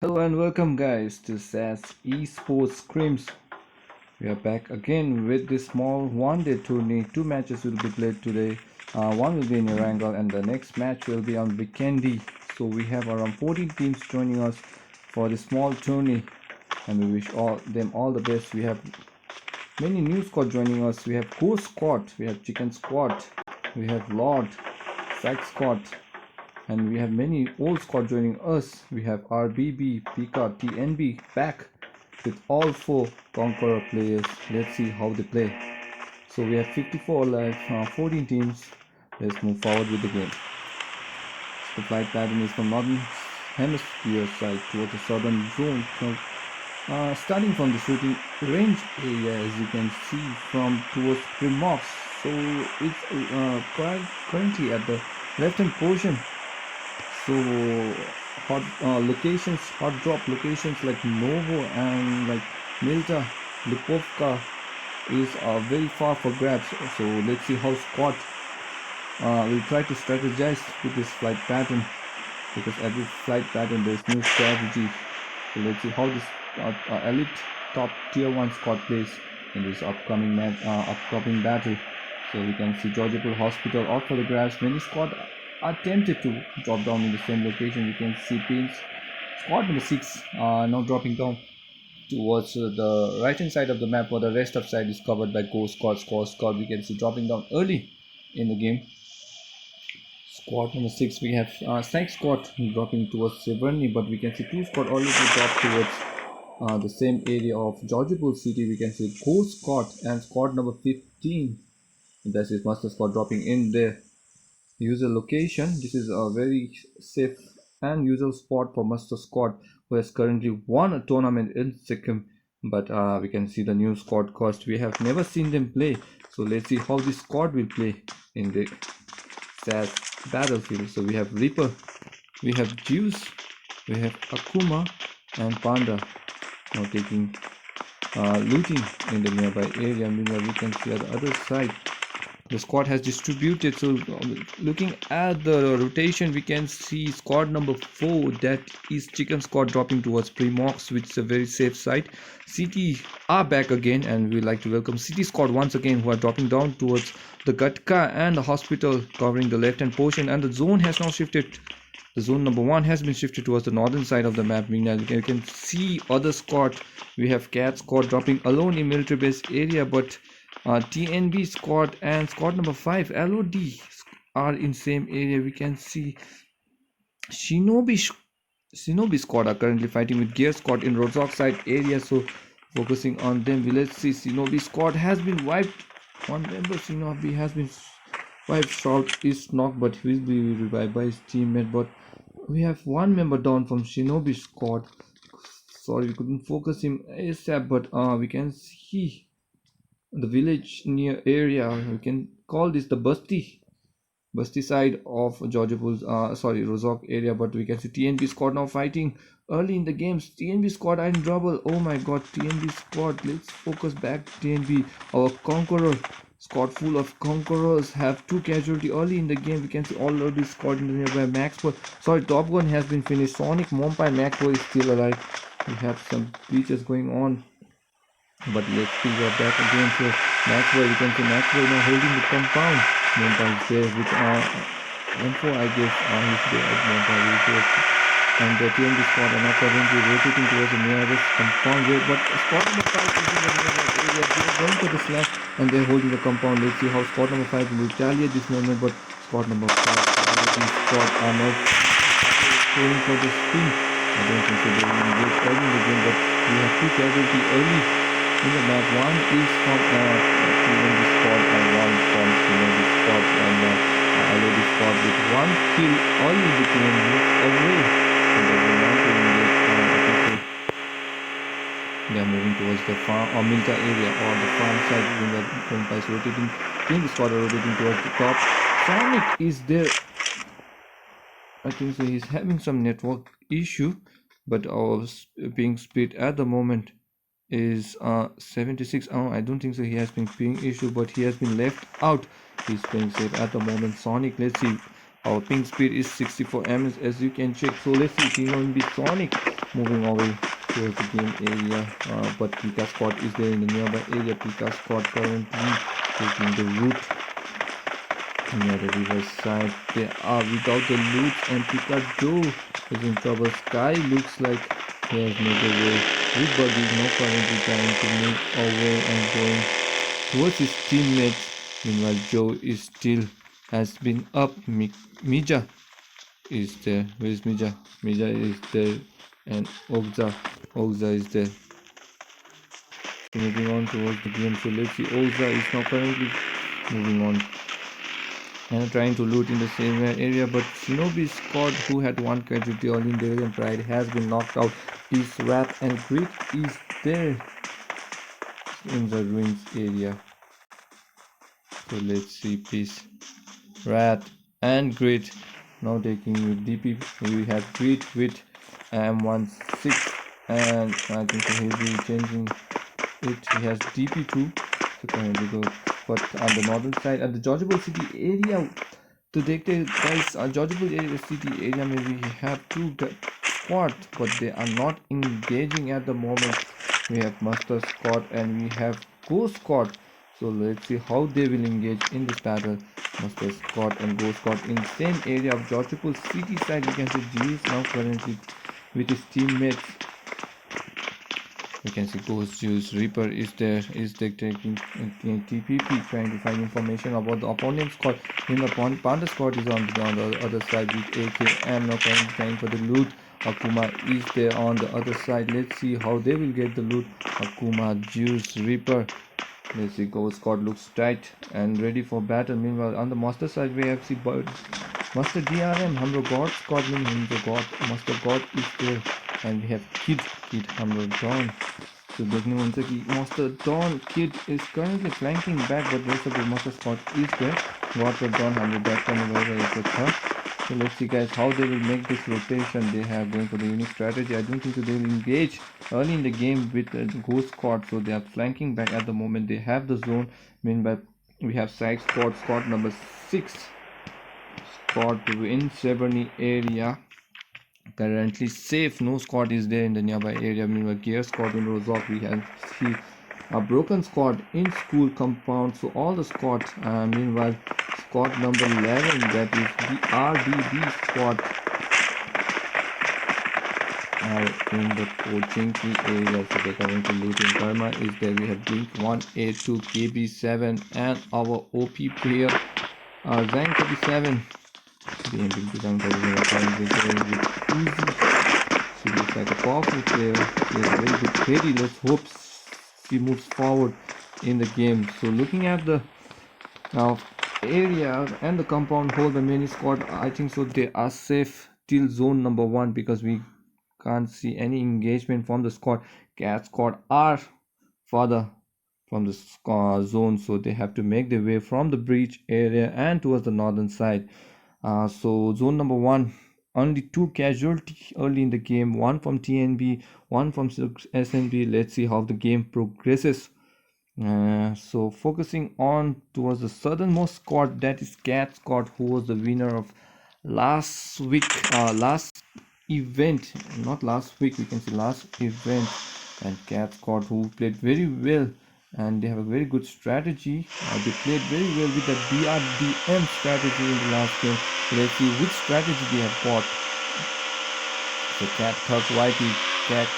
Hello and welcome guys to SAS Esports Scrims. We are back again with this small one-day tourney. Two matches will be played today. One will be in Erangel and the next match will be on Vikendi. So we have around 14 teams joining us for this small tourney and we wish them all the best. We have many new squad joining us. We have Core Squad, we have Chicken Squad, we have Lord, Sack Squad, and we have many old squad joining us. We have RBB, Pika, TNB back with all four Conqueror players. Let's see how they play. So we have 54 live, 14 teams. Let's move forward with the game. The flight pattern is from northern hemisphere side towards the southern zone. Starting from the shooting range area, as you can see from towards Primox. So it's currently at the left-hand portion. So hot locations, hot drop locations like Novo and like Milta, Lipovka is very far for grabs. So let's see how Scott will try to strategize with this flight pattern, because every flight pattern there's new strategy. So let's see how this elite top tier 1 squad plays in this upcoming battle. So we can see Georgiapur Hospital out for the grabs. Many squad are tempted to drop down in the same location. You can see pins squad number 6 now dropping down towards the right hand side of the map, while the rest of side is covered by Go Squad. We can see dropping down early in the game. Squad number 6, we have Snake Squad dropping towards Severny, but we can see 2 squad already dropped towards the same area of Georgiapur City. We can see Go Squad and squad number 15, that is Master Squad, dropping in there. User location, this is a very safe and usual spot for Master Squad, who has currently won a tournament in Sikkim. But we can see the new squad cost. We have never seen them play, so let's see how this squad will play in the SAS battlefield. So we have Reaper, we have Juice, we have Akuma and Panda now taking looting in the nearby area. Meanwhile, we can see at the other side the squad has distributed. So looking at the rotation, we can see squad number 4, that is Chicken Squad, dropping towards Primox, which is a very safe site. City are back again, and we like to welcome City Squad once again, who are dropping down towards the Gatka and the hospital, covering the left hand portion. And the zone has now shifted. The zone number 1 has been shifted towards the northern side of the map. Meanwhile, you can see other squad. We have Cat Squad dropping alone in military base area, but TNB squad and squad number 5 LOD are in same area. We can see Shinobi squad are currently fighting with Gear squad in Rozok side area. So focusing on them, let's see. Shinobi squad has been wiped. One member Shinobi has been wiped. Shroud is knocked, but he will be revived by his teammate. But we have one member down from Shinobi squad. Sorry, we couldn't focus him ASAP, but we can see the village near area. We can call this the Basti side of Georgiapur, Rozok area. But we can see TNB squad now fighting early in the games. TNB squad are in trouble. Oh my god, TNB squad, let's focus back. TNB, our conqueror squad full of conquerors, have 2 casualty early in the game. We can see all of this squad in the nearby. Maxwell, Top Gun has been finished. Sonic, Mompa and Maxwell is still alive. We have some breaches going on, but let's see, we're back again. So Maxwell, you can see Maxwell now holding the compound. Mompa is there with M4, I guess. He's there at Mompa. And the TNB squad are now currently rotating towards the nearest compound here. But squad number 5 is in the nearby area. They're going for the slash and they're holding the compound. Let's see how squad number 5 will retaliate this moment. But squad number 5 squad are now going for the spin. I don't think so they will engage early in the game, but we have 2 casualty early in the map. One is from TNB squad and one from Shinobi squad, and LOD squad with 1 kill early in the game moves away. And they will not be engaged. I think they are moving towards the farm or Milta area or the farm side. When the Pompa is rotating, TNB squad are rotating towards the top. Sonic is there. I think so he's having some network issue, but our ping speed at the moment is 76. I don't think so he has been ping issue, but he has been left out. He's playing safe at the moment. Sonic, let's see, our ping speed is 64 ms, as you can check. So let's see, TNB Sonic moving away towards the game area, but Pika squad is there in the nearby area. Pika squad currently taking the route near the river side. They are without the loot, and Pikachu is in trouble. Sky looks like he has made a way. Woodbug is now currently trying to move away and going towards his teammates. Meanwhile, Joe is still has been up. Mija is there. Where is Mija? Mija is there, and Ogza is there. So moving on towards the game. So let's see. Ogza is now currently moving on and trying to loot in the same area, but Shinobi's squad, who had one casualty early in the Alien Pride, has been knocked out. Peace, Wrath and Grit is there in the ruins area. So let's see. Peace, Wrath and Grit now taking with DP. We have Grit with M16, and I think he'll be changing it. He has DP2, so currently go. But on the northern side, at the Georgiable City area, to देखते guys, Georgiable City area में we have two squads, but they are not engaging at the moment. We have Master Squad and we have Ghost Squad. So let's see how they will engage in this battle. Master Squad and Ghost Squad in the same area of Georgiable City side. We can see Juice now currently with his teammates. We can see Ghost Juice. Reaper is there, taking TPP, trying to find information about the opponent's squad. In the Panda squad is on the other side with AKM now trying for the loot. Akuma is there on the other side. Let's see how they will get the loot. Akuma, Juice, Reaper. Let's see, Ghost squad looks tight and ready for battle. Meanwhile, on the Master side, we have see Master DRM, Hamro God squad, Master God is there. And we have Kid Hamro Dawn. So देखने में उनसे कि Master Dawn Kid is currently flanking back, but rest of the Master squad is there. God for Dawn Hamro back करने वाला है. So let's see guys how they will make this rotation. They have going for the unique strategy. I don't think so they will engage early in the game with the Ghost squad. So they are flanking back at the moment. They have the zone. Meanwhile, we have side squad number 6. Squad in Severny area. Currently safe, no squad is there in the nearby area. Meanwhile, Gear squad in Rozok, we have see a broken squad in school compound. So all the squads, meanwhile squad number 11, that is the RDB squad, are in the Pochinki area. So they're currently looting. Karma is there. We have Blink 182, KB7 and our OP player Zang 37. The ending design that is currently going with Uzi. She looks like a powerful player. She has very good carry. Let's hope she moves forward in the game. So looking at the area and the compound hold the mini squad, I think so they are safe till zone number 1 because we can't see any engagement from the squad. Cat squad are further from the zone, so they have to make their way from the breach area and towards the northern side. So zone number 1, only 2 casualties early in the game, one from TNB, one from SNB. Let's see how the game progresses. So focusing on towards the southernmost squad, that is Cat squad, who was the winner of last event, not last week, we can say last event. And Cat squad, who played very well, and they have a very good strategy. They played very well with the BRDM strategy in the last game. Let's see which strategy they have bought. So Cat Thug Whitey, Cat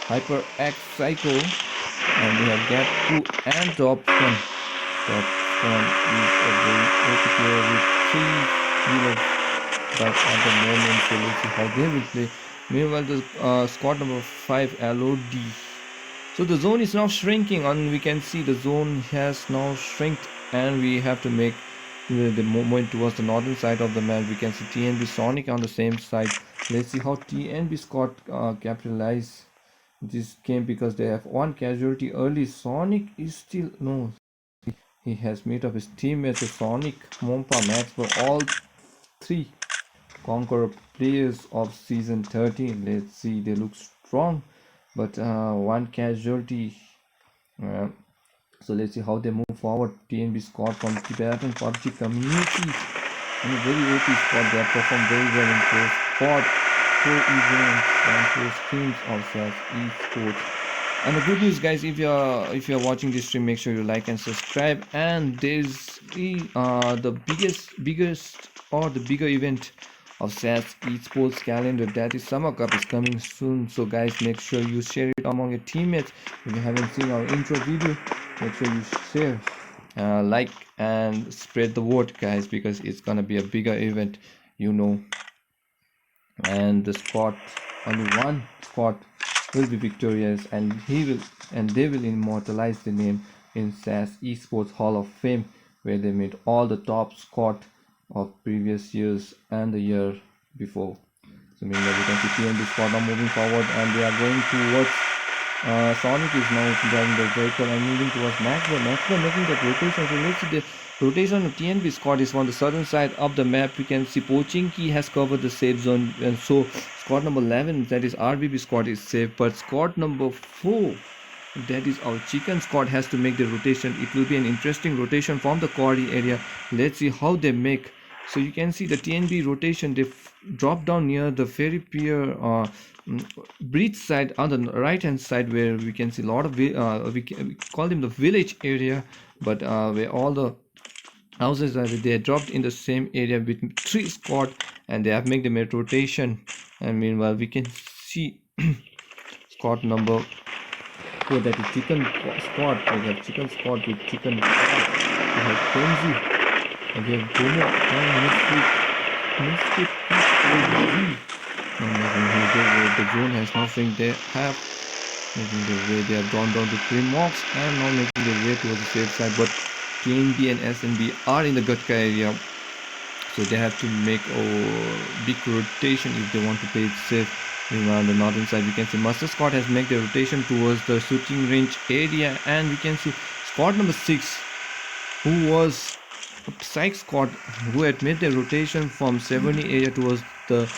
Hyper X Psycho, and we have Cat 2 and Topston. Topston is a very OP player with 3 healers, but at the moment, so let's see how they will play. Meanwhile, the squad number 5 LOD. So the zone is now shrinking, and we can see the zone has now shrunk, and we have to make the movement towards the northern side of the map. We can see TNB Sonic on the same side. Let's see how TNB squad capitalize this game, because they have one casualty early. Sonic is still no. He has made up his teammates. Sonic, Mompa, Max for all 3 Conqueror players of season 13. Let's see, they look strong, but one casualty. So let's see how they move forward. TNB squad from Tibetan PUBG community, and a very OP squad. They have performed very well in close spot. 4 events and 4 streams of SAS esports. And the good news, guys, if you're watching this stream, make sure you like and subscribe. And there's the biggest or the bigger event of SAS esports calendar, that is Summer Cup, is coming soon. So guys, make sure you share it among your teammates. If you haven't seen our intro video, make sure you share, like, and spread the word, guys, because it's gonna be a bigger event, you know. And the squad, only one squad will be victorious, and they will immortalize the name in SAS Esports Hall of Fame, where they made all the top squad of previous years and the year before. So meanwhile, we can see TNB squad now moving forward, and they are going towards Sonic is now driving the vehicle and moving towards Maxwell. Maxwell making that rotation. So let's see the rotation of TNB squad is on the southern side of the map. We can see Pochinki has covered the safe zone, and so squad number 11, that is RBB squad, is safe. But squad number 4, that is our chicken squad, has to make the rotation. It will be an interesting rotation from the quarry area. Let's see how they make. So you can see the TNB rotation. They drop down near the ferry pier bridge side on the right hand side, where we can see a lot of we call them the village area, but where all the houses are, they are dropped in the same area with 3 squad, and they have made them a rotation. And meanwhile, we can see squad number 4, that is chicken squad. We have chicken squad with chicken squad. We have Kenzie, and we have Gomo and Misfit and the zone has now think they have making the way. They have gone down to Primox and now making their way towards the safe side, but TNB and SNB are in the Gatka area, so they have to make a big rotation if they want to play it safe. On the northern side, we can see Master Squad has made their rotation towards the shooting range area, and we can see squad number 6, who was Psych squad, who had made their rotation from 70 area towards the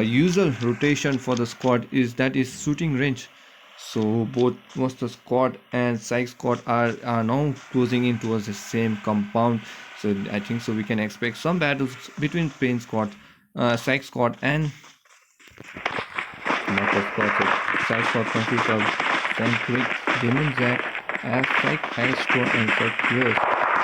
usual rotation for the squad, is shooting range. So both Monster Squad and Psych Squad are now closing in towards the same compound. So I think so we can expect some battles between Pain Squad, Psych Squad and Monster Squad. So Psych Squad consists of Sandquick, Demon Zack, Psych Astro and Psych Players.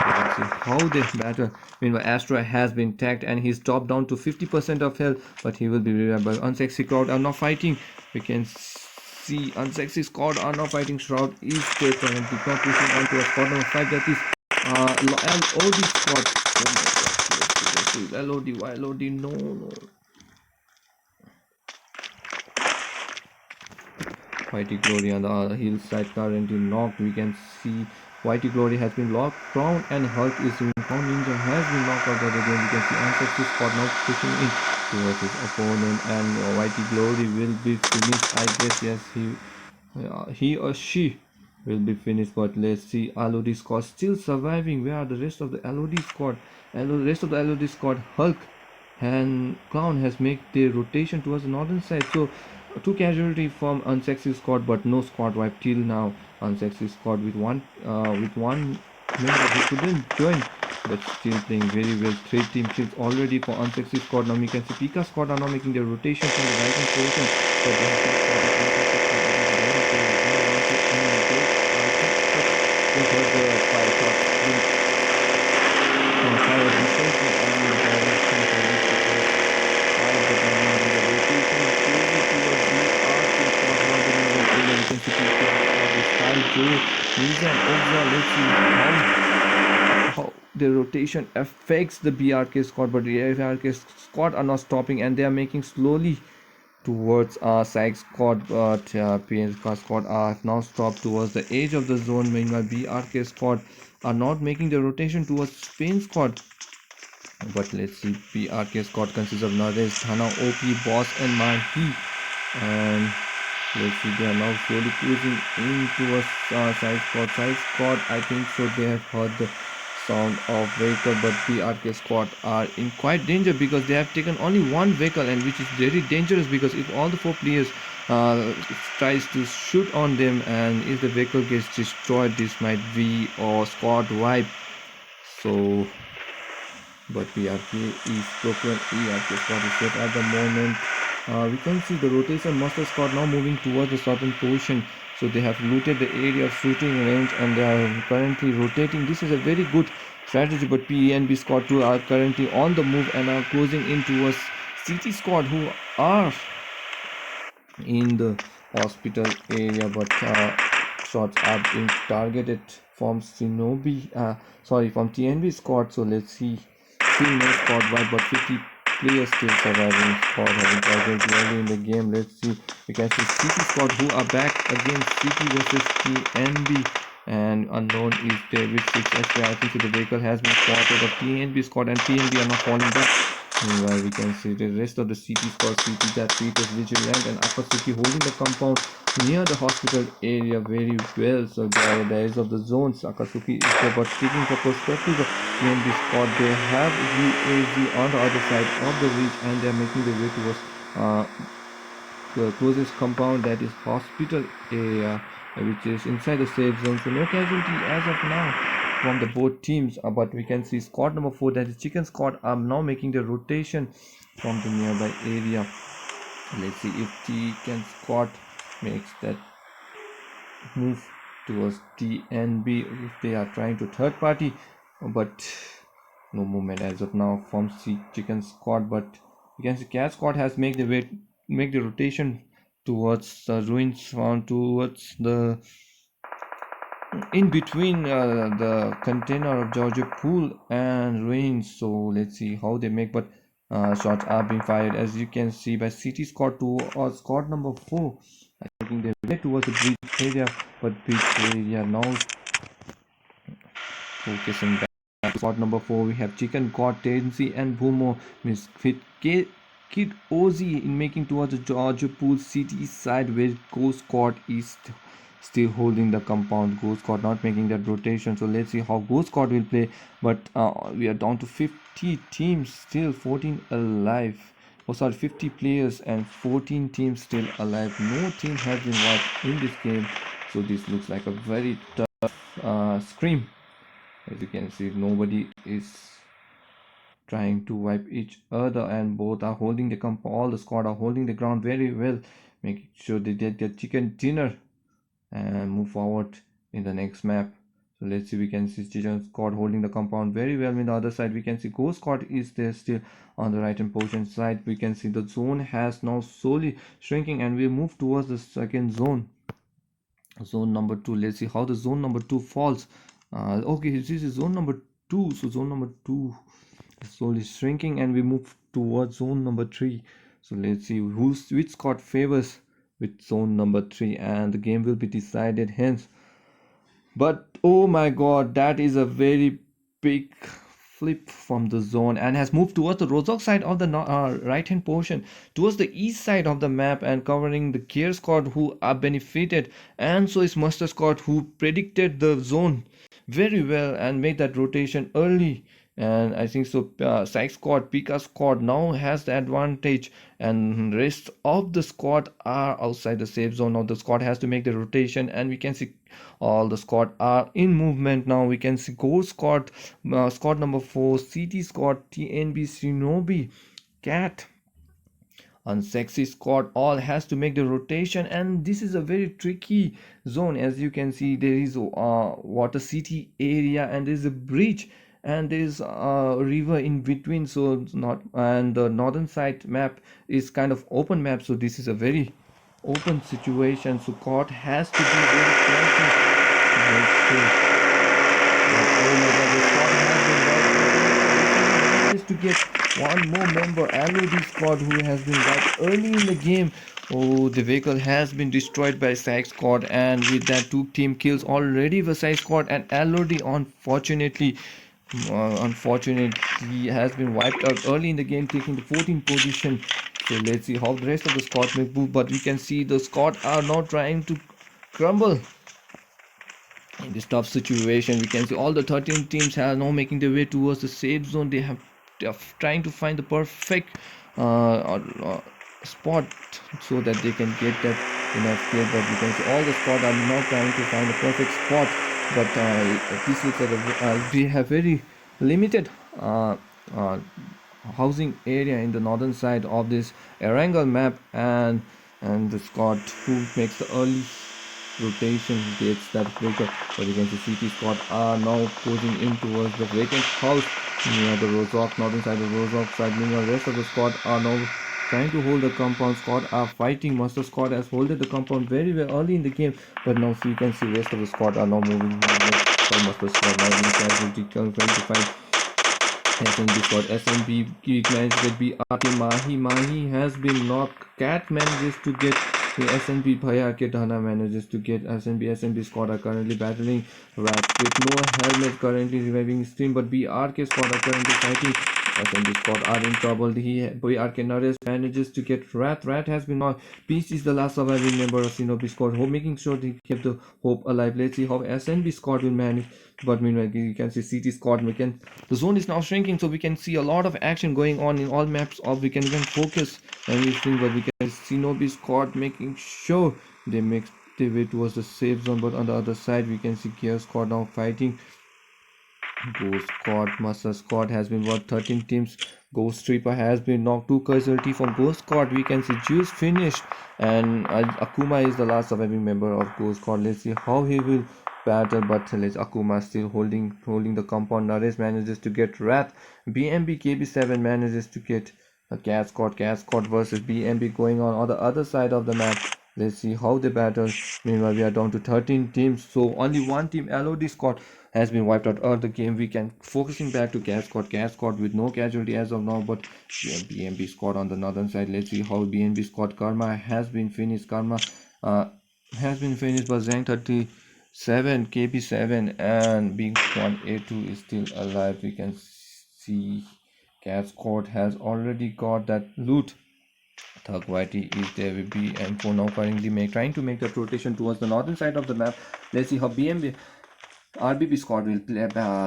Let's see how they battle. Meanwhile, Astro has been tagged and he's dropped down to 50% of health, but he will be revived. But Unsexy Crowd are not fighting. We can see Unsexy Squad are not fighting. Shroud is there currently not pushing on to a squad number 5, that is LOD squad. Oh my god, LOD, why LOD? No. Whitey Glory on the hillside currently knocked. We can see Whitey Glory has been locked down and Hulk is doing found. Ninja has been knocked out of the game. We can see Ancestry Squad now pushing in towards his opponent, and Whitey Glory will be finished. I guess yes, he or she will be finished. But let's see, LOD squad still surviving. Where are the rest of the LOD squad? And the rest of the LOD squad, Hulk and Clown has made their rotation towards the northern side. So 2 casualty from Unsexy Squad, but no squad wipe till now. Unsexy Squad with one member who couldn't join, but still playing very well. 3 team kills already for Unsexy Squad. Now we can see Pika Squad are now making their rotation from the right hand position. So they have how the rotation affects the BRK squad, but the BRK squad are not stopping and they are making slowly towards Psych squad, but PMIS squad have now stopped towards the edge of the zone. Meanwhile, BRK squad are not making the rotation towards Spain squad. But let's see, BRK squad consists of Nadesh, Thana, OP, Boss and Marhi, and let's see, they are now slowly cruising in towards Side Squad. Side Squad, I think so, they have heard the sound of vehicle, but BRK squad are in quite danger because they have taken only 1 vehicle, and which is very dangerous because if all the 4 players tries to shoot on them and if the vehicle gets destroyed, this might be a squad wipe. So but BRK is broken. BRK squad is safe at the moment. We can see the rotation master squad now moving towards the southern portion. So they have looted the area of shooting range and they are currently rotating. This is a very good strategy, but PNB squad 2 are currently on the move and are closing in towards CT squad who are in the hospital area, but shots are being targeted from from TNB squad. So let's see, 3 more squad wide, but 50 players still surviving. Squad having casualty early in the game. Let's see, we can see CT squad who are back against CT versus TNB, and unknown is there with 6 HP. I think the vehicle has been spotted of TNB squad, and TNB are not falling back. Meanwhile, we can see the rest of the CT squad, CT that Peters, Vigilant and Akatsuki holding the compound near the hospital area very well. So the edge of the zones, Akatsuki is there, but taking the perspective of TNB squad, they have UAV on the other side of the reach and they are making their way towards the closest compound, that is hospital area, which is inside the safe zone. So no casualty as of now from the both teams, but we can see squad number 4, that is chicken squad, are now making the rotation from the nearby area. Let's see if chicken squad makes that move towards TNB, if they are trying to third party, but no movement as of now from chicken squad. But we can see cat squad has make the rotation towards the ruins, towards the in between the container of Georgia Pool and ruins. So let's see how they make, but shots are being fired, as you can see, by City squad 2 or squad number 4 taking their way towards the bridge area, but bridge area now focusing back. Squad number 4, we have Chicken God, Tensi and Boomo Misfit Kid Ozzy in making towards the Georgia Pool City side, where Ghost Squad is still holding the compound. Ghost Squad not making that rotation. So let's see how Ghost Squad will play. But we are down to 50 teams, still 14 alive. Oh, sorry, 50 players and 14 teams still alive. No team has been wiped in this game. So this looks like a very tough scream. As you can see, nobody is trying to wipe each other, and both are holding the all the squad are holding the ground very well, making sure they get their chicken dinner and move forward in the next map. So let's see, we can see chicken squad holding the compound very well. In the other side, we can see ghost squad is there still on the right hand portion side. We can see the zone has now slowly shrinking and we move towards the second zone, zone number 2. Let's see how the zone number 2 falls. Okay, this is zone number 2. So zone number 2 is slowly shrinking and we move towards zone number 3. So let's see which squad favors with zone number 3, and the game will be decided hence. But oh my god, that is a very big flip from the zone and has moved towards the Rozok side of the right hand portion, towards the east side of the map, and covering the Care squad who are benefited, and so is Master squad who predicted the zone very well and made that rotation early. And I think so Psych squad, Pika squad now has the advantage, and rest of the squad are outside the safe zone. Now the squad has to make the rotation, and we can see all the squad are in movement now. We can see Ghost squad, squad number 4, CT squad, TNB, Shinobi, Cat and Sexy squad all has to make the rotation, and this is a very tricky zone. As you can see, there is water city area and there is a bridge and there is a river in between, so it's not, and the northern side map is kind of open map, so this is a very open situation, so court has to be very careful. Oh my god, the squad has been wiped. To get one more member, LOD squad, who has been wiped early in the game. Oh, the vehicle has been destroyed by Psych squad, and with that 2 team kills already for Psych squad, and LOD unfortunately has been wiped out early in the game, taking the 14th position. So let's see how the rest of the squad may move, but we can see the squad are now trying to crumble in this tough situation. We can see all the 13 teams are now making their way towards the safe zone. They are trying to find the perfect spot so that they can get that enough kill, but we can see all the squad are now trying to find the perfect spot, but this looks like we have very limited housing area in the northern side of this Erangel map, and the squad who makes the early rotation gets that breaker. But you can see CT squad are now pushing in towards the vacant house near the Rozok, northern side of Rozok side. Meanwhile, the rest of the squad are now trying to hold the compound. Squad are fighting. Master squad has holded the compound very well early in the game, but now you can see rest of the squad are now moving. Master squad now being casualty trying to fight SNB squad. SNB managed to get BRK. Mahi has been knocked. Cat manages to get the SNB. Bhaya Dhana manages to get SNB squad are currently battling Rat with no helmet, currently reviving Scrim, but BRK squad are currently fighting. SNB squad are in trouble. BRK Nares manages to get Rat. Rat has been knocked. Peace is the last surviving member of Shinobi squad, making sure they keep the hope alive. Let's see how SNB squad will manage. But meanwhile, you can see CT squad. The zone is now shrinking, so we can see a lot of action going on in all maps. Of we can even focus everything, but we can see Shinobi squad making sure they make their way towards the safe zone. But on the other side, we can see Gear squad now fighting. Ghost squad, Master squad has been what 13 teams. Ghost Reaper has been knocked. 2 casualty from Ghost squad. We can see Juice finished, and Akuma is the last surviving member of Ghost squad. Let's see how he will battle, but let's Akuma still holding the compound. Naresh manages to get Wrath. BMB KB7 manages to get a Cat squad versus BMB going on the other side of the map. Let's see how they battle. Meanwhile, we are down to 13 teams, so only one team LOD squad has been wiped out of the game. We can focusing back to Cat squad with no casualty as of now, but BMB squad on the northern side. Let's see how BMB squad. Karma has been finished. Karma has been finished, but Zhang 37 KB7 and Big 1A2 is still alive. We can see Cat squad has already got that loot. Thug Whitey is there with BM4 now currently trying to make that rotation towards the northern side of the map. Let's see how RBB squad will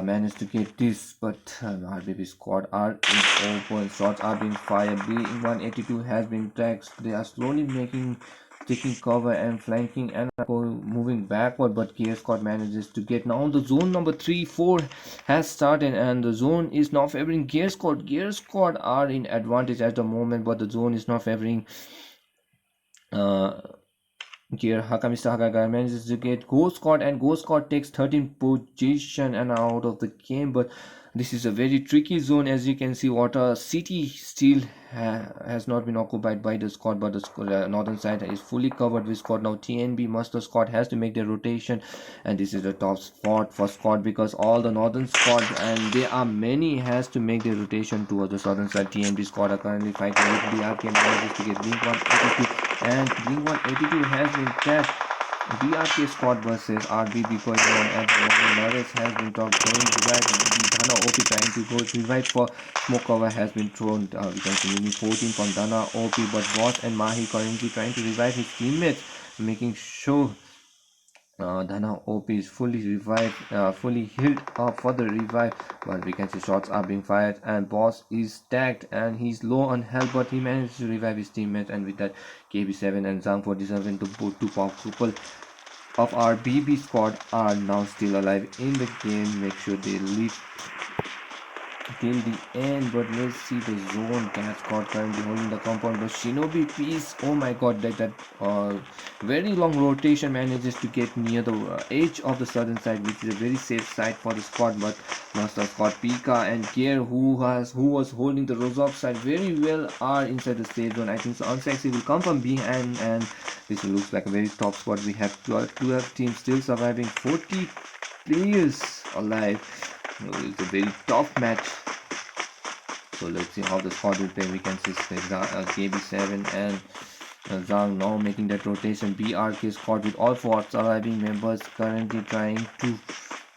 manage to get this, but RBB squad are in open. Shots are being fired. B182 has been tagged. They are slowly taking cover and flanking and moving backward, but Gear squad manages to get now the zone number 3-4 has started, and the zone is now favoring Gear squad. Gear squad are in advantage at the moment, but the zone is not favoring Gear. Mr. Hakaga manages to get Ghost squad, and Ghost squad takes 13 position and out of the game. But this is a very tricky zone. As you can see, Water City still has not been occupied by the squad, but the northern side is fully covered with squad. Now TNB Master squad has to make their rotation, and this is the top spot for squad because all the northern squad, and there are many, has to make their rotation towards the southern side. TNB squad are currently fighting with BRK manages to get Blink 182, and Blink 182 has been tapped. BRK squad versus RBB going on at the moment. Norris has been going to revive. Dana OP trying to go to revive for smoke cover has been thrown. We can see Mini 14 from Dana OP, but Boss and Mahi currently trying to revive his teammates, making sure Dana OP is fully revived, fully healed up for the revive, but we can see shots are being fired and Boss is tagged and he's low on health, but he managed to revive his teammates, and with that KB7 and Zhang 47 to put 2 power couple of our BB squad are now still alive in the game. Make sure they live till the end, but let's see the zone. Cat squad currently holding the compound, but Shinobi Peace, oh my god, that very long rotation manages to get near the edge of the southern side, which is a very safe side for the squad. But Master squad Pika and Gear, who was holding the Rozok side very well, are inside the safe zone. I think so Unsexy will come from behind, and this looks like a very top squad. We have 12 teams still surviving, 40 players alive. It's a very tough match, so let's see how the squad will play. We can see KB7 and Zhang now making that rotation. BRK squad with all 4 surviving members currently trying to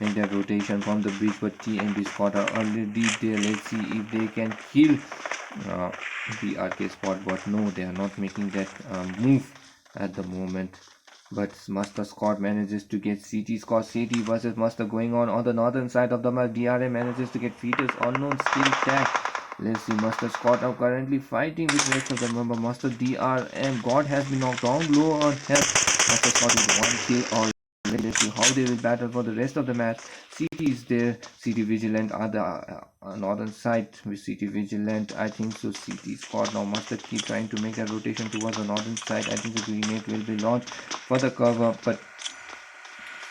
make that rotation from the bridge, but TNB squad are already there. Let's see if they can kill BRK squad, but no, they are not making that move at the moment. But Master squad manages to get CT squad. CT versus Master going on the northern side of the map. DRM manages to get Fetus Unknown still tag. Let's see, Master squad are currently fighting with the rest of the member. Master DRM God has been knocked down low on health. Master squad with 1 kill Let's see how they will battle for the rest of the match. CT is there. CT Vigilant are the northern side with CT Vigilant. I think so. CT squad now must keep trying to make a rotation towards the northern side. I think the grenade will be launched for the cover, but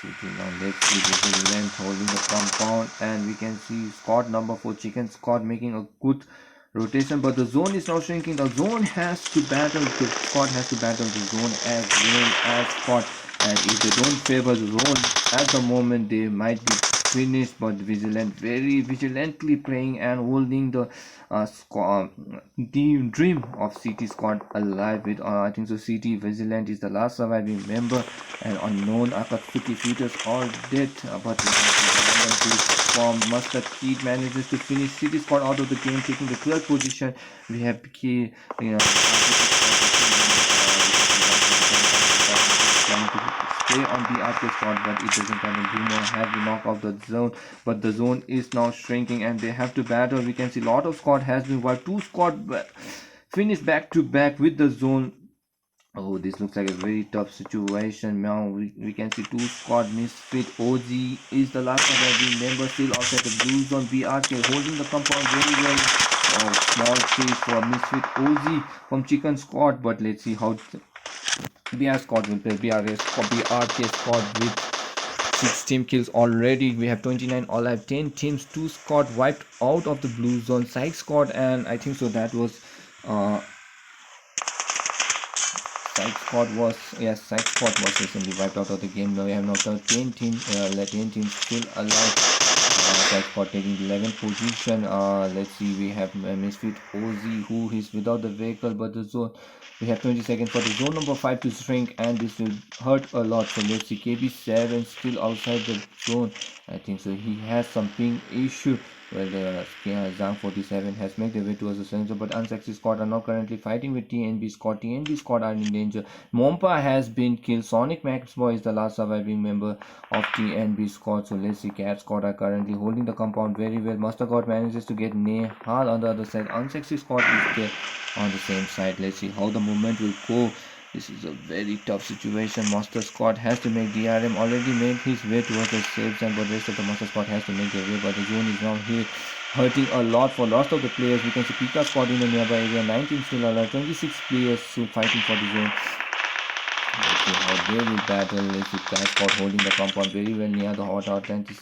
CT now let's see Vigilant holding the compound, and we can see squad number 4 Chicken Squad making a good rotation, but the zone is now shrinking. The zone has to battle, the squad has to battle the zone as well as squad, and if they don't favor the zone at the moment, they might be finished. But Vigilant very vigilantly playing and holding the the dream of CT squad alive with I think so. CT Vigilant is the last surviving member, and unknown Akatsuki features all dead, but from Mustard Kid manages to finish City Squad out of the game, taking the 12th position. We have key, trying to stay on the arcade squad, but it doesn't kind of do more. Have to knock off the zone, but the zone is now shrinking, and they have to battle. We can see a lot of squad has been wiped. 2 squad finished back to back with the zone. Oh, this looks like a very tough situation. Now we can see 2 squad. Misfit OG is the last surviving member, still outside the blue zone. BRK holding the compound very well. Oh, small chase for Misfit OG from Chicken Squad, but let's see how BR squad will play. BRK squad with 6 team kills already. We have 29 alive, 10 teams, 2 squad wiped out of the blue zone. Psych squad, and I think so that was Psych squad was recently wiped out of the game. Now we have now 10 teams still alive. Psych squad taking 11th position. Let's see, we have Misfit OZ who is without the vehicle, but the zone, we have 20 seconds for the zone number 5 to shrink, and this will hurt a lot. So let's see, KB7 still outside the zone. I think so he has some ping issue. Well, Zhang 47 has made their way towards the center, but Unsexy squad are now currently fighting with TNB squad. TNB squad are in danger. Mompa has been killed. Sonic Max Boy is the last surviving member of TNB squad. So let's see, Cat squad are currently holding the compound very well. Master God manages to get Nehal on the other side. Unsexy squad is there on the same side. Let's see how the movement will go. This is a very tough situation. Master Squad has to make DRM already made his way towards the safe zone, but the rest of the Master Squad has to make their way. But the zone is now here, hurting a lot for lots of the players. We can see Pika Squad in the nearby area, 19 still alive, 26 players still fighting for the zone. Let's see how they will battle. Let's see Cat Squad holding the compound very well near the hot Atlantis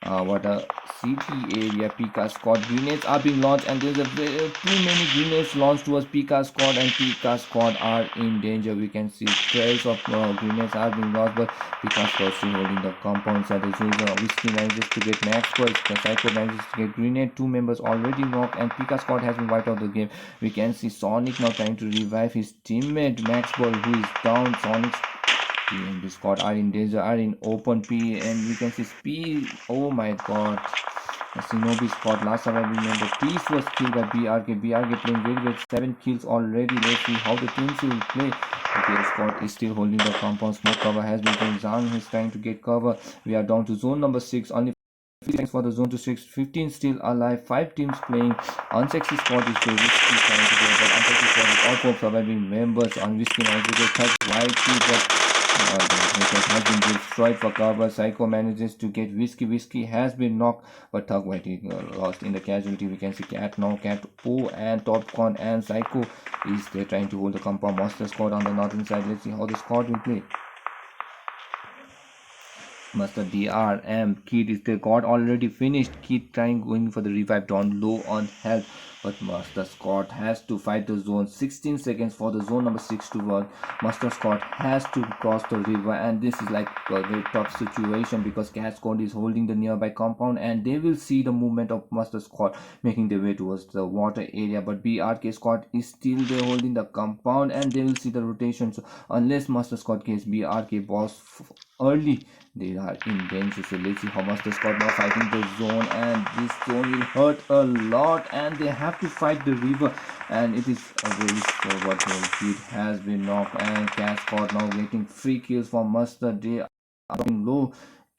water CT area. Pika squad grenades are being launched, and there's too many grenades launched towards Pika squad, and Pika squad are in danger. We can see trails of grenades are being launched, but Pika squad still holding the compound side. Whiskey manages to get Max Boy, the Psycho manages to get grenade. 2 members already knocked, and Pika squad has been wiped out of the game. We can see Sonic now trying to revive his teammate Max Boy, who is down. Sonic's TNB squad are in danger, are in open P, and we can see Speed. Oh my god. Shinobi squad, last surviving member. Peace was killed by BRK. BRK playing very well, 7 kills already. Let's see how the teams will play. Okay, squad is still holding the compound. Smoke cover has been taken. Zhang is trying to get cover. We are down to zone number 6. Only 50 seconds for the zone to 6. 15 still alive. 5 teams playing. Unsexy squad is still trying to go, but Unsexy squad is all 4 surviving members. Unwhisky manages to get touched right, but has been destroyed for cover. Psycho manages to get Whiskey. Whiskey has been knocked, but Thug Whitey lost in the casualty. We can see Cat now, Cat O and Topcon and Psycho is there trying to hold the compound. Monster squad on the northern side. Let's see how the squad will play. Master DRM Kid is there. God already finished. Kid going for the revive, down low on health, but Master Scott has to fight the zone. 16 seconds for the zone number 6 to work. Master Scott has to cross the river, and this is like a very tough situation because Cat Squad is holding the nearby compound, and they will see the movement of Master Scott making their way towards the water area, but BRK Scott is still there holding the compound, and they will see the rotation. So unless Master Scott gets BRK boss early, they are in danger. So let's see how Master Scott now fighting the zone, and this zone will hurt a lot, and they have to fight the river, and it is a very forward goal. Kid has been knocked, and Cat Scott now getting 3 kills from Master. They are dropping low.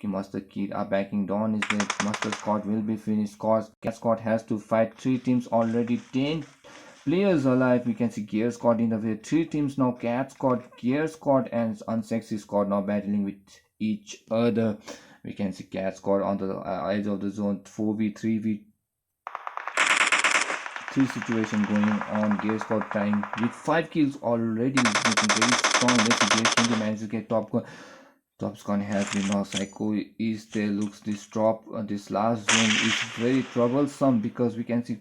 Master Kid are backing down. Is that Master Scott will be finished. Cat Scott has to fight 3 teams already. 10 players alive. We can see Gear Squad in the way. 3 teams now: Cat Squad, Gear Squad, and Unsexy Squad now battling with each other. We can see Cat Squad on the edge of the zone. 4v3 situation going on. Gear Squad trying with 5 kills already, looking very strong. Let's see, Gear King manages to get top gun. Top scan has been lost. Psycho is there. Looks this drop. This last zone is very troublesome because we can see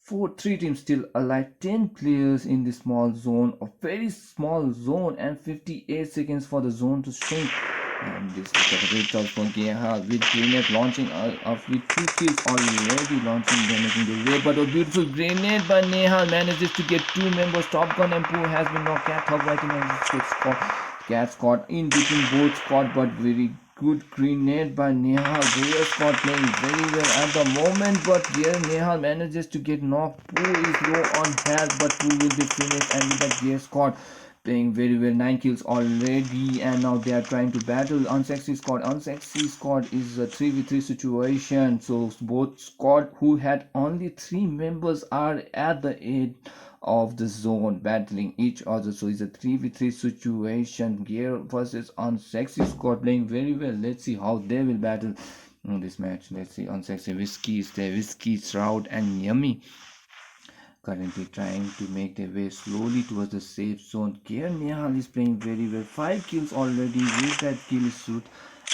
3 teams still alive. 10 players in the small zone, a very small zone, and 58 seconds for the zone to shrink. And this is a great touch from Geha with grenade launching with 2 kills already launching, damaging the way. But a beautiful grenade by Nehal manages to get 2 members. Top Gun and Pooh has been knocked. Cat top right manages to get squad. Cat squad in between both squad, but very good grenade by Nehal. Gear Squad playing very well at the moment, but here Nehal manages to get knocked. Pooh is low on health, but Pooh will be finished, and with the Gear Squad playing very well, 9 kills already, and now they are trying to battle Unsexy Squad. Unsexy Squad is a 3v3 situation, so both squad who had only 3 members are at the edge of the zone battling each other, so it's a 3v3 situation. Gear versus Unsexy Squad playing very well. Let's see how they will battle in this match. Let's see, Unsexy Whiskey is there. Whiskey, Shroud, and Yummy currently trying to make their way slowly towards the safe zone. Gear Nehal is playing very well. 5 kills already with that kill suit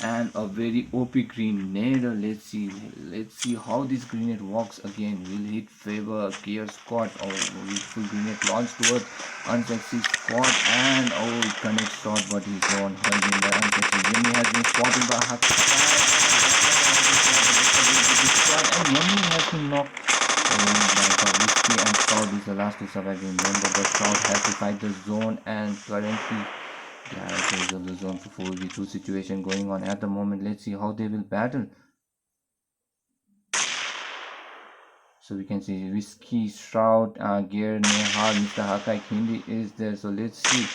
and a very OP grenade. Let's see how this grenade works again. Will it favor Gear Squad or full grenade launch towards Unsexy Squad, and it connects shot, but he's on holding the Unsexy. Yummy has been spotted by Hack, and Yummy has been knocked. Whiskey and Shroud is the last to survive. Remember, but Shroud has to fight the zone, and currently they are out of the zone for 4v2 situation going on at the moment. Let's see how they will battle. So we can see Whiskey, Shroud, Gear, Nehal, Mr. Hakai Hindi is there. So let's see.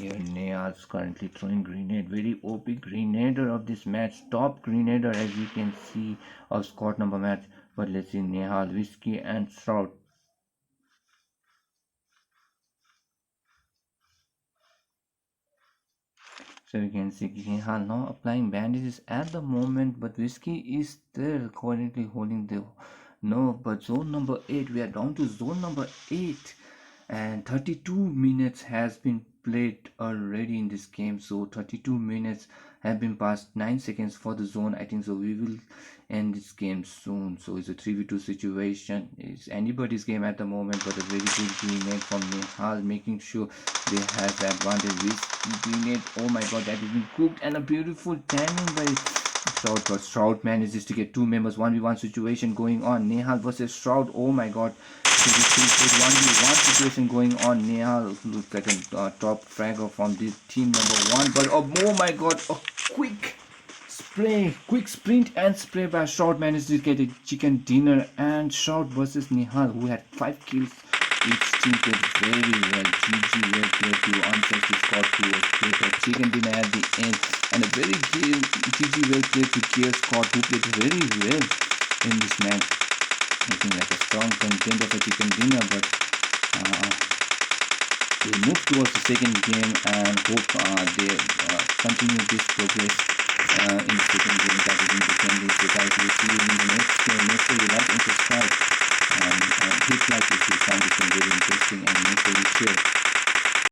Gear Nehal is currently throwing grenade. Very OP grenader of this match. Top grenader, as you can see, of squad number match. But let's see Nehal, Whiskey, and Shroud. So we can see Nehal now applying bandages at the moment, but Whiskey is still currently holding the but zone number 8. We are down to zone number 8, and 32 minutes has been played already in this game. So 32 minutes have been passed, 9 seconds for the zone. I think so we will end this game soon. So it's a 3v2 situation. It's anybody's game at the moment, but a very good grenade from Nehal, making sure they have the advantage. With grenade, oh my god, that has been cooked, and a beautiful timing by Shroud, but Shroud manages to get 2 members. 1v1 situation going on. Nehal versus Shroud. Oh my god. So this is 1v1 situation going on. Nehal looks like a top fragger from the team number 1. But oh my god, a quick sprint and spray by Shroud managed to get a chicken dinner. And Shroud versus Nehal, who had 5 kills. Each team played very well. GG well played to Unsexy Squad, who was played a chicken dinner at the end, and a very GG well played to Gear Squad, who played very well in this match, looking like a strong contender for chicken dinner. But they move towards the second game and hope they continue this progress in the second game, that is in the 10 days. So guys, we'll see you in the next game. Make sure you like and subscribe, and hit like if you find this one very interesting, and make sure you share.